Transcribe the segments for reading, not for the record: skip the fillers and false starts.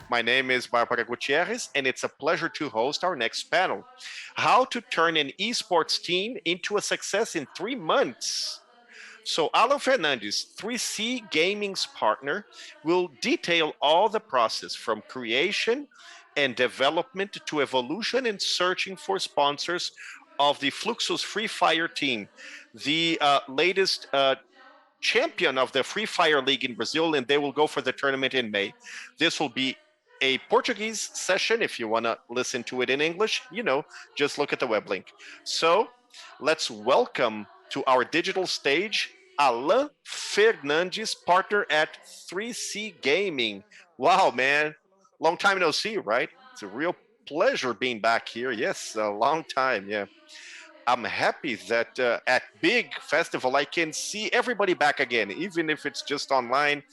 My name is Barbara Gutierrez, and it's a pleasure to host our next panel. How to turn an esports team into a success in 3 months. So, Alan Fernandez, 3C Gaming's partner, will detail all the process from creation and development to evolution and searching for sponsors of the Fluxus Free Fire team, the latest champion of the Free Fire League in Brazil, and they will go for the tournament in May. This will be a Portuguese session. If you want to listen to it in English, just look at the web link. So let's welcome to our digital stage Alan Fernandes, partner at 3C Gaming. Wow, man. Long time no see, right? It's a real pleasure being back here. Yes, a long time. Yeah. I'm happy that at big festival I can see everybody back again, even if it's just online,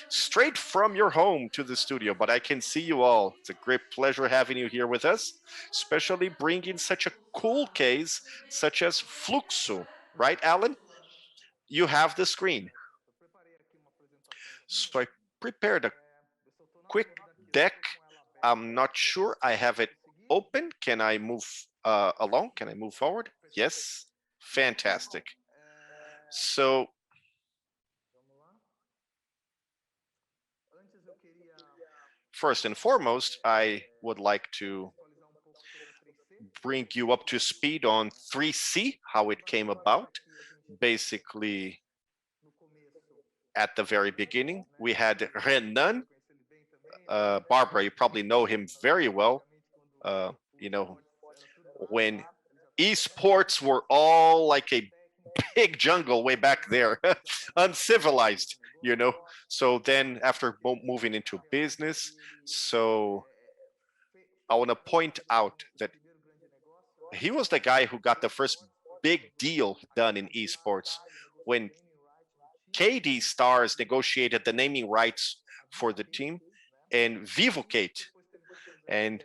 straight from your home to the studio. But I can see you all. It's a great pleasure having you here with us, especially bringing such a cool case such as Fluxo, right, Alan? You have the screen. So I prepared a quick deck. I'm not sure I have it open. Can I move along? Can I move forward? Yes. Fantastic. So first and foremost, I would like to bring you up to speed on 3C, how it came about. Basically, at the very beginning, we had Renan. Barbara, you probably know him very well. You know, when esports were all like a big jungle way back there, uncivilized, So then after moving into business, so I want to point out that he was the guy who got the first big deal done in esports when KD Stars negotiated the naming rights for the team and Vivocate and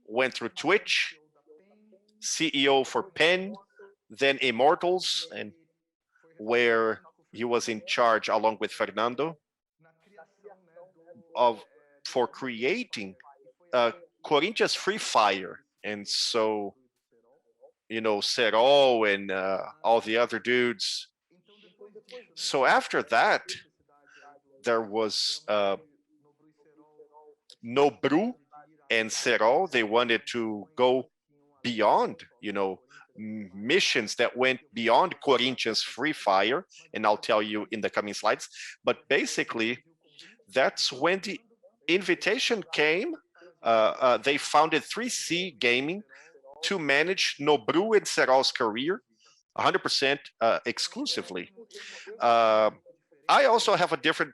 went through Twitch, CEO for Penn, then Immortals, and where he was in charge along with Fernando of for creating Corinthians Free Fire. And so, Serol and all the other dudes. So after that, there was Nobru and Serol. They wanted to go beyond, missions that went beyond Corinthians Free Fire, and I'll tell you in the coming slides. But basically, that's when the invitation came. They founded 3C Gaming to manage Nobru and Serol's career 100% exclusively. I also have a different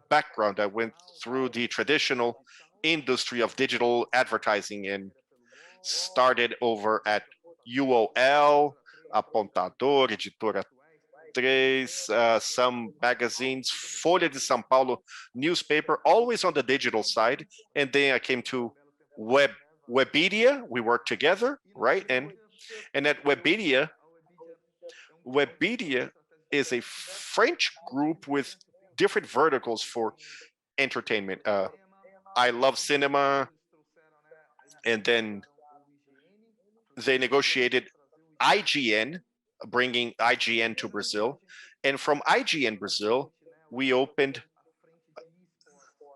background. I went through the traditional industry of digital advertising and started over at UOL, Apontador, Editora 3, some magazines, Folha de São Paulo newspaper, always on the digital side. And then I came to Webedia. We worked together, right? And at Webedia is a French group with different verticals for entertainment. I love cinema, and then they negotiated IGN, bringing IGN to Brazil. And from IGN Brazil, we opened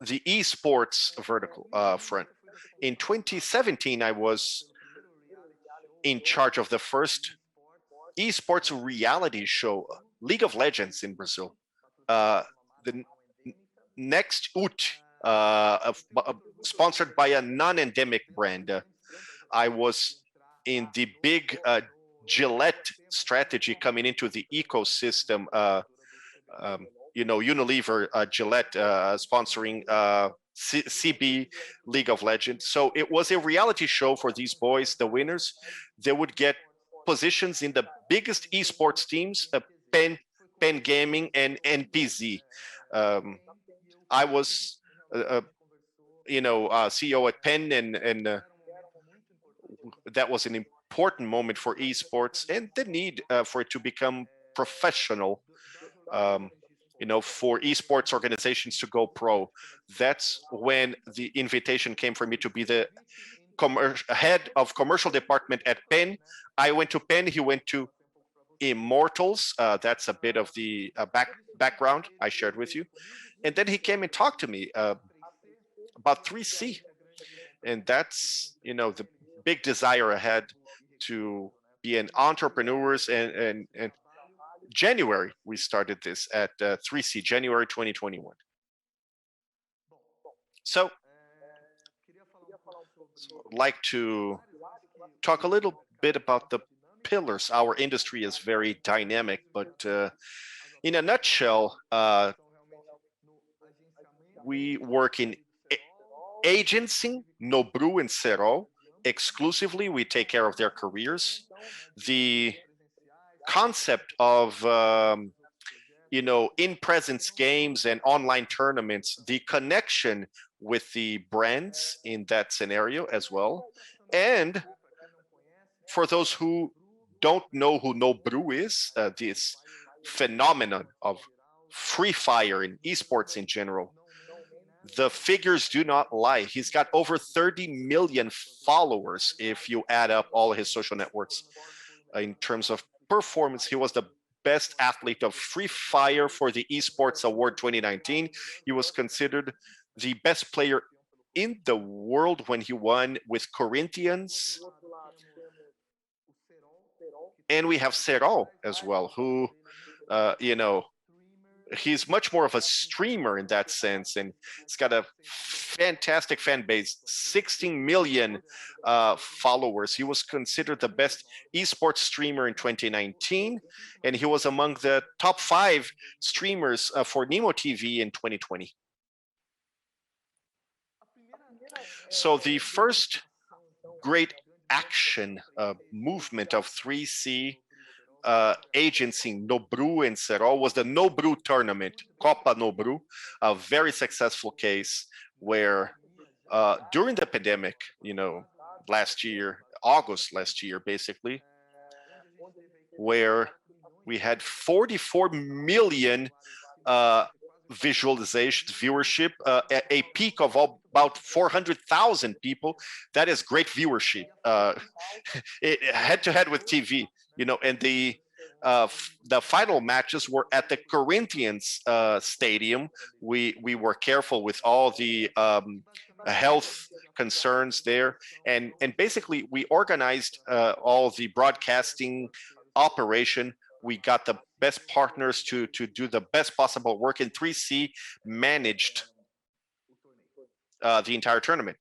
the eSports vertical front. In 2017, I was in charge of the first esports reality show, League of Legends in Brazil. The next UT, sponsored by a non-endemic brand. I was in the big Gillette strategy coming into the ecosystem. Unilever, Gillette sponsoring CB League of Legends. So it was a reality show for these boys, the winners. They would get positions in the biggest esports teams, Penn Gaming and NPZ. I was, CEO at Penn, and that was an important moment for esports and the need for it to become professional. for esports organizations to go pro. That's when the invitation came for me to be the head of commercial department at Penn. I went to Penn. He went to Immortals. That's a bit of the background I shared with you. And then he came and talked to me about 3C. And that's, the big desire I had to be an entrepreneur. And January, we started this at 3C, January 2021. So I'd like to talk a little bit about the pillars. Our industry is very dynamic, but in a nutshell, we work in agency, Nobru and Serol. Exclusively, we take care of their careers. The concept of in-presence games and online tournaments, the connection with the brands in that scenario as well. And for those who don't know who Nobru is, this phenomenon of Free Fire and esports in general, the figures do not lie. He's got over 30 million followers if you add up all his social networks. In terms of performance, he was the best athlete of Free Fire for the Esports Award 2019. He was considered the best player in the world when he won with Corinthians. And we have Serol as well, who, he's much more of a streamer in that sense, and he's got a fantastic fan base, 16 million followers. He was considered the best esports streamer in 2019, and he was among the top 5 streamers for Nemo TV in 2020. So the first great action movement of 3C agency, Nobru and Serol, was the Nobru tournament, Copa Nobru, a very successful case where during the pandemic, last year, August last year, basically, where we had 44 million visualizations, viewership, a peak of about 400,000 people. That is great viewership, head-to-head with TV. And the final matches were at the Corinthians stadium. We were careful with all the health concerns there, and basically we organized all the broadcasting operation. We got the best partners to do the best possible work, and 3C managed the entire tournament.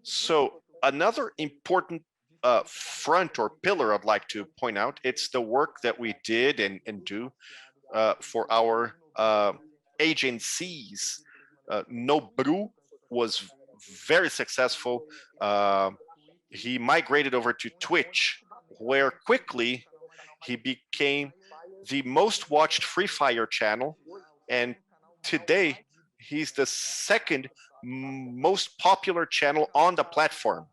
So another important front or pillar I'd like to point out, it's the work that we did and do for our agencies. Nobru was very successful. He migrated over to Twitch, where quickly he became the most watched Free Fire channel, and today he's the second most popular channel on the platform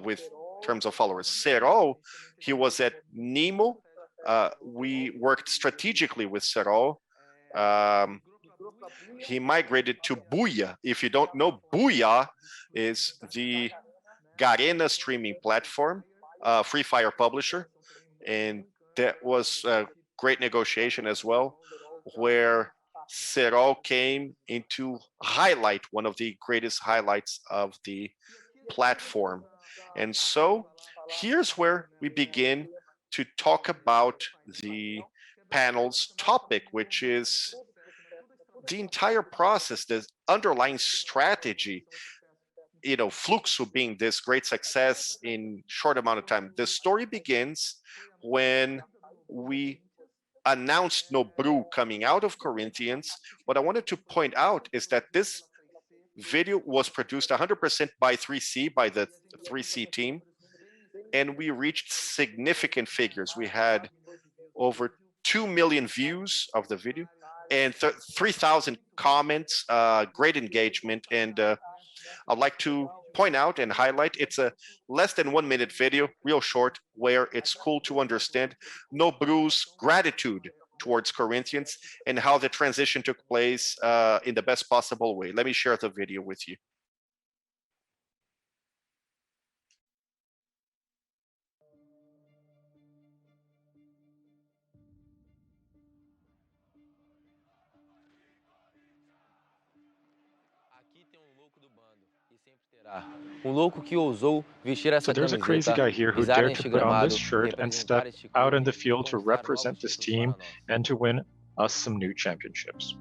with terms of followers. Serol, he was at Nemo. We worked strategically with Serol. He migrated to Booyah. If you don't know, Booyah is the Garena streaming platform, Free Fire publisher, and that was a great negotiation as well, where Serol came into highlight, one of the greatest highlights of the platform. And so here's where we begin to talk about the panel's topic, which is the entire process, the underlying strategy, Fluxo being this great success in short amount of time. The story begins when we announced Nobru coming out of Corinthians. What I wanted to point out is that this video was produced 100% by 3C, by the 3C team, and we reached significant figures. We had over 2 million views of the video and 3,000 comments, great engagement. And I'd like to point out and highlight, it's a less than 1 minute video, real short, where it's cool to understand Nobru's gratitude towards Corinthians and how the transition took place in the best possible way. Let me share the video with you. So there's a crazy guy here who dared to put on this shirt and step out in the field to represent this team and to win us some new championships.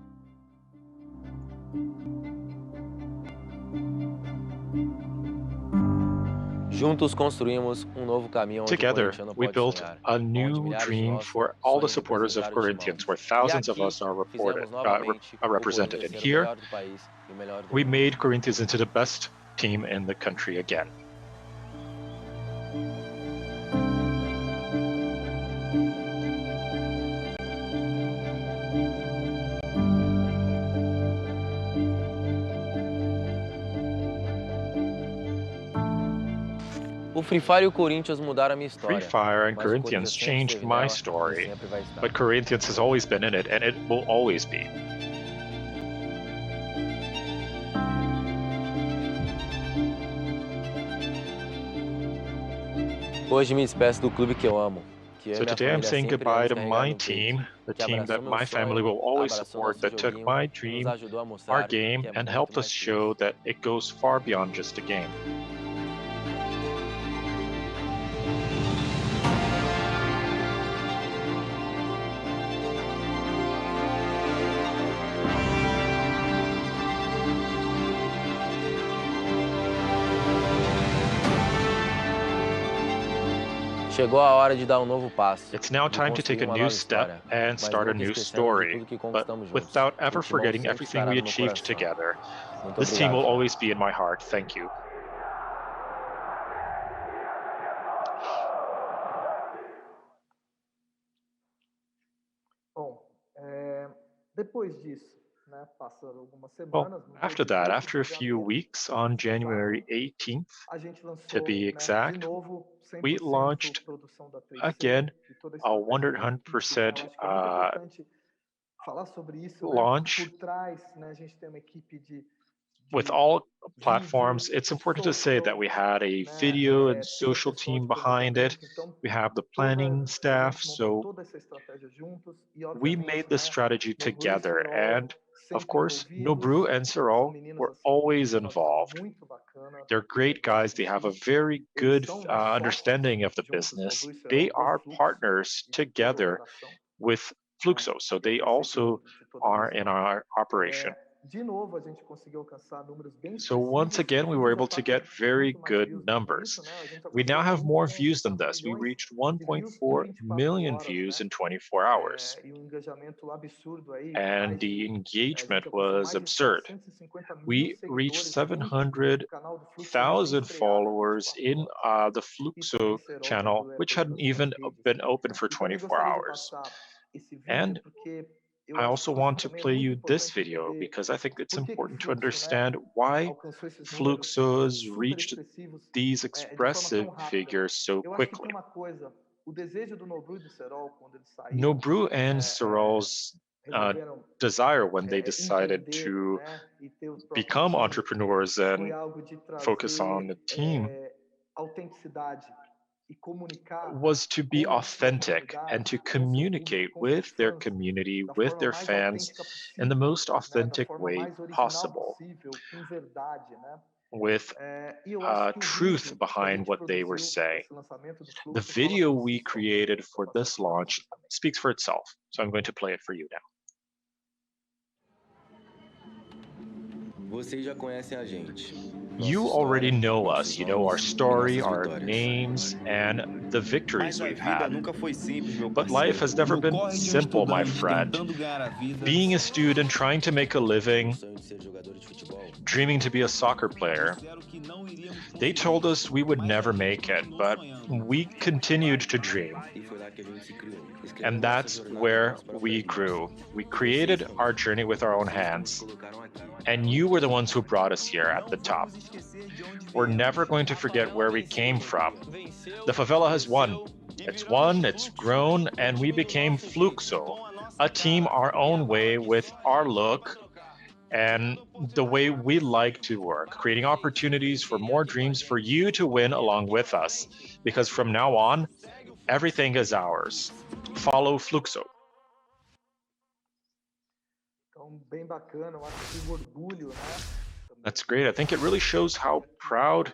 Together, we built a new dream for all the supporters of Corinthians, where thousands of us are represented. And here, we made Corinthians into the best team in the country again. Free Fire and Corinthians changed my story, but Corinthians has always been in it, and it will always be. So today I'm saying goodbye to my team, the team that my family will always support, that took my dream, our game, and helped us show that it goes far beyond just a game. It's now time to take a new step and start a new story, but without ever forgetting everything we achieved together. This team will always be in my heart. Thank you. Well, after that, after a few weeks, on January 18th, to be exact, we launched again a 100% launch with all platforms. It's important to say that we had a video and social team behind it. We have the planning staff, so we made this strategy together. And of course, Nobru and Serol were always involved. They're great guys. They have a very good understanding of the business. They are partners together with Fluxo, so they also are in our operation. So once again, we were able to get very good numbers. We now have more views than this. We reached 1.4 million views in 24 hours. And the engagement was absurd. We reached 700,000 followers in the Fluxo channel, which hadn't even been open for 24 hours. And I also want to play you this video because I think it's important to understand why Fluxos reached these expressive figures so quickly. Nobru and Serol's desire when they decided to become entrepreneurs and focus on the team was to be authentic and to communicate with their community, with their fans, in the most authentic way possible, with truth behind what they were saying. The video we created for this launch speaks for itself, so I'm going to play it for you now. You already know us. You know our story, our names, and the victories we've had. But life has never been simple, my friend. Being a student, trying to make a living, dreaming to be a soccer player, they told us we would never make it, but we continued to dream. And that's where we grew. We created our journey with our own hands. And you were the ones who brought us here at the top. We're never going to forget where we came from. The favela has won, it's grown, and we became Fluxo, a team our own way with our look and the way we like to work, creating opportunities for more dreams for you to win along with us. Because from now on, everything is ours. Follow Fluxo. That's great. I think it really shows how proud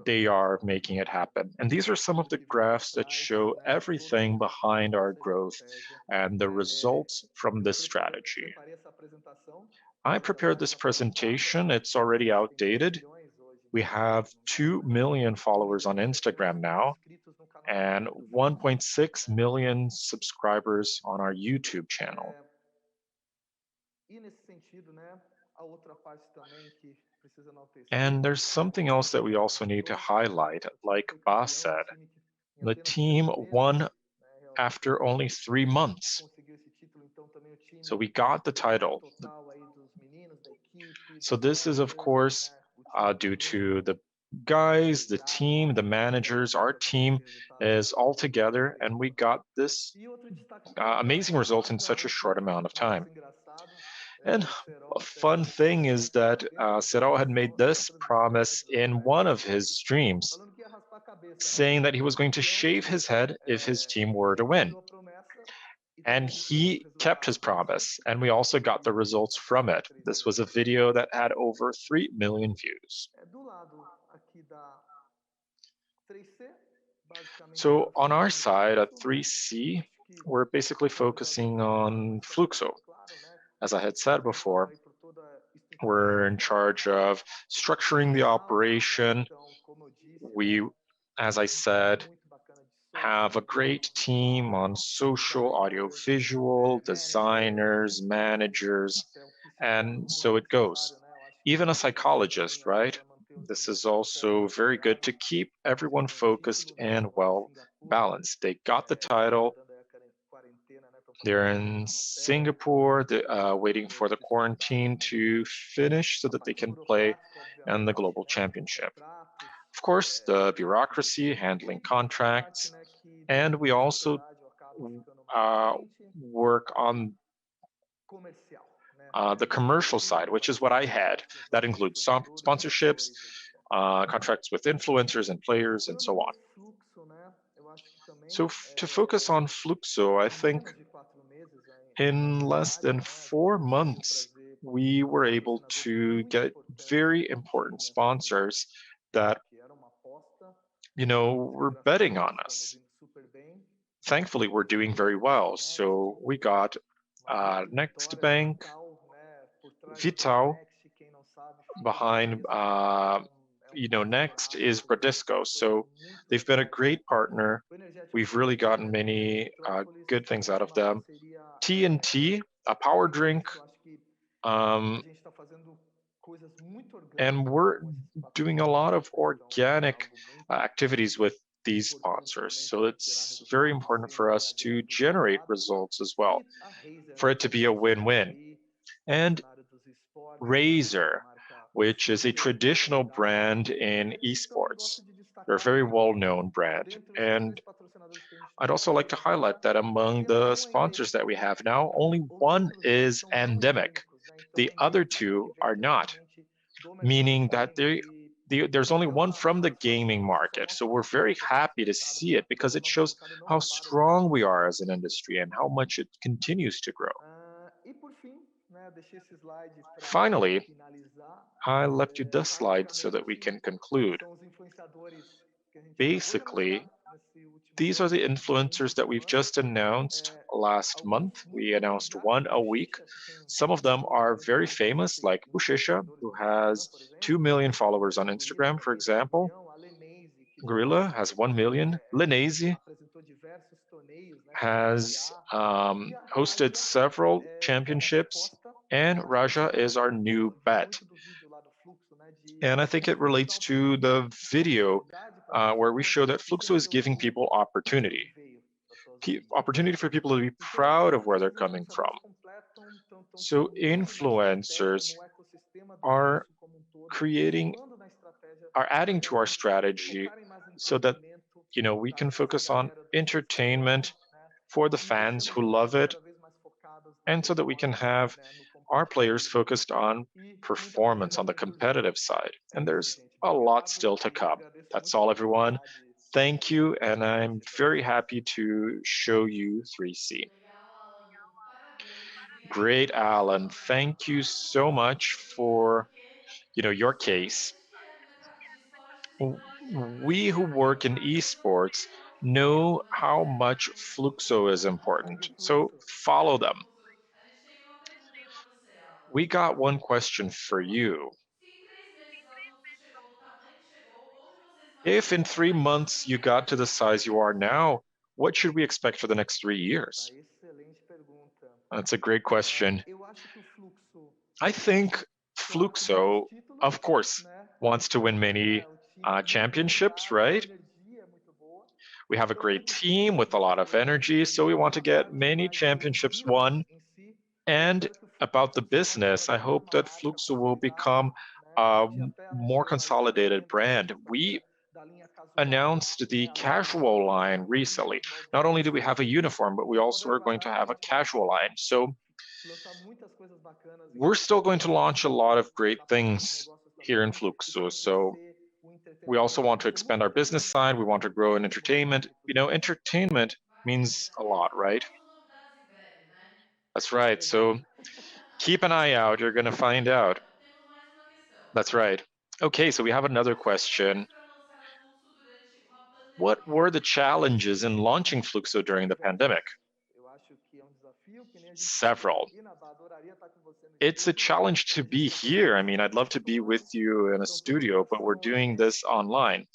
they are making it happen. And these are some of the graphs that show everything behind our growth and the results from this strategy. I prepared this presentation. It's already outdated. We have 2 million followers on Instagram now and 1.6 million subscribers on our YouTube channel. And there's something else that we also need to highlight. Like Bas said, the team won after only 3 months. So we got the title. So this is, of course, due to the guys, the team, the managers, our team is all together, and we got this amazing result in such a short amount of time. And a fun thing is that Serao had made this promise in one of his streams, saying that he was going to shave his head if his team were to win. And he kept his promise, and we also got the results from it. This was a video that had over 3 million views. So on our side at 3C, we're basically focusing on Fluxo. As I had said before, we're in charge of structuring the operation. We, as I said, have a great team on social, audiovisual, designers, managers, and so it goes. Even a psychologist, right? This is also very good to keep everyone focused and well balanced. They got the title. They're in Singapore, waiting for the quarantine to finish so that they can play in the Global Championship. Of course, the bureaucracy, handling contracts, and we also work on the commercial side, which is what I had. That includes sponsorships, contracts with influencers and players, and so on. So to focus on Fluxo, I think in less than 4 months, we were able to get very important sponsors that, were betting on us. Thankfully, we're doing very well. So we got Next Bank, Vital, behind, next is Bradesco. So they've been a great partner. We've really gotten many good things out of them. TNT, a power drink, and we're doing a lot of organic activities with these sponsors. So it's very important for us to generate results as well, for it to be a win-win. And Razer, which is a traditional brand in eSports. They're a very well-known brand. And I'd also like to highlight that among the sponsors that we have now, only one is endemic. The other two are not, meaning that there's only one from the gaming market. So we're very happy to see it because it shows how strong we are as an industry and how much it continues to grow. Finally, I left you this slide so that we can conclude. Basically, these are the influencers that we've just announced last month. We announced one a week. Some of them are very famous, like Bushesha, who has 2 million followers on Instagram, for example. Gorilla has 1 million. Linese has hosted several championships, and Raja is our new bet. And I think it relates to the video where we show that Fluxo is giving people opportunity. opportunity for people to be proud of where they're coming from. So influencers are creating, are adding to our strategy so that we can focus on entertainment for the fans who love it, and so that we can have our players focused on performance on the competitive side. And there's a lot still to come. That's all, everyone. Thank you, and I'm very happy to show you 3C. Great, Alan. Thank you so much for your case. We who work in esports know how much Fluxo is important, so follow them. We got one question for you. If in 3 months you got to the size you are now, what should we expect for the next 3 years? That's a great question. I think Fluxo, of course, wants to win many championships, right? We have a great team with a lot of energy, so we want to get many championships won. And about the business, I hope that Fluxo will become a more consolidated brand. We announced the casual line recently. Not only do we have a uniform, but we also are going to have a casual line. So we're still going to launch a lot of great things here in Fluxo. So we also want to expand our business side. We want to grow in entertainment. Entertainment means a lot, right? That's right. So keep an eye out. You're going to find out. That's right. Okay, so we have another question. What were the challenges in launching Fluxo during the pandemic? Several. It's a challenge to be here. I mean, I'd love to be with you in a studio, but we're doing this online.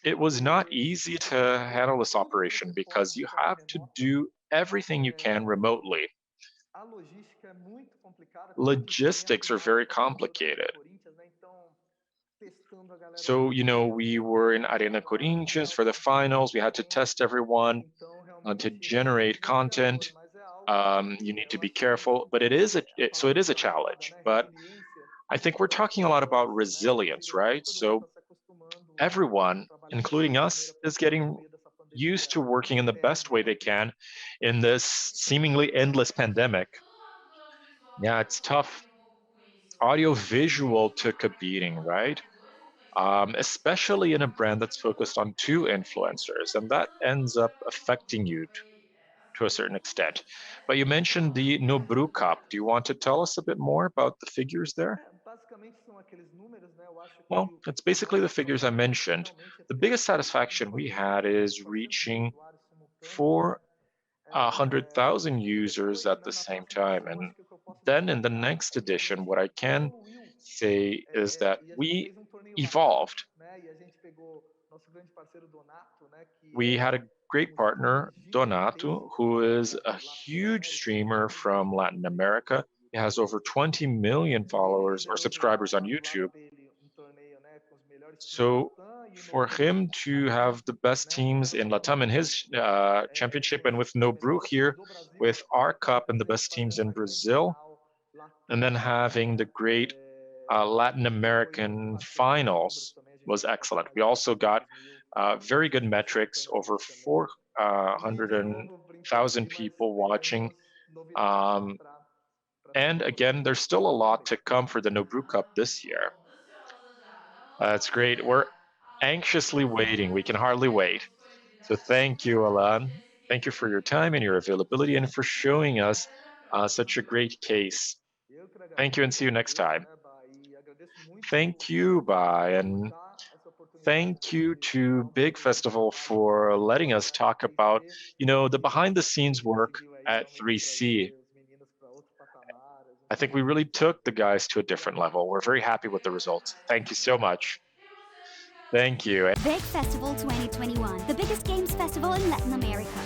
It was not easy to handle this operation because you have to do everything you can remotely. Logistics are very complicated. So, we were in Arena Corinthians for the finals. We had to test everyone to generate content. You need to be careful, but it is a challenge. But I think we're talking a lot about resilience, right? So everyone, including us, is getting used to working in the best way they can in this seemingly endless pandemic. Yeah, it's tough. Audio-visual took a beating, right? Especially in a brand that's focused on two influencers, and that ends up affecting you to a certain extent. But you mentioned the Nobru Cup. Do you want to tell us a bit more about the figures there? Well, it's basically the figures I mentioned. The biggest satisfaction we had is reaching 400,000 users at the same time. And then in the next edition, what I can say is that we evolved. We had a great partner, Donato, who is a huge streamer from Latin America. He has over 20 million followers or subscribers on YouTube. So for him to have the best teams in Latam in his championship, and with Nobru here, with our cup and the best teams in Brazil, and then having the great Latin American finals was excellent. We also got very good metrics, over 400,000 people watching. And again, there's still a lot to come for the Nobru Cup this year. That's great. We're anxiously waiting. We can hardly wait. So thank you, Alan. Thank you for your time and your availability and for showing us such a great case. Thank you and see you next time. Thank you, Bai, and thank you to Big Festival for letting us talk about, the behind the scenes work at 3C. I think we really took the guys to a different level. We're very happy with the results. Thank you so much. Thank you. Big Festival 2021, the biggest games festival in Latin America.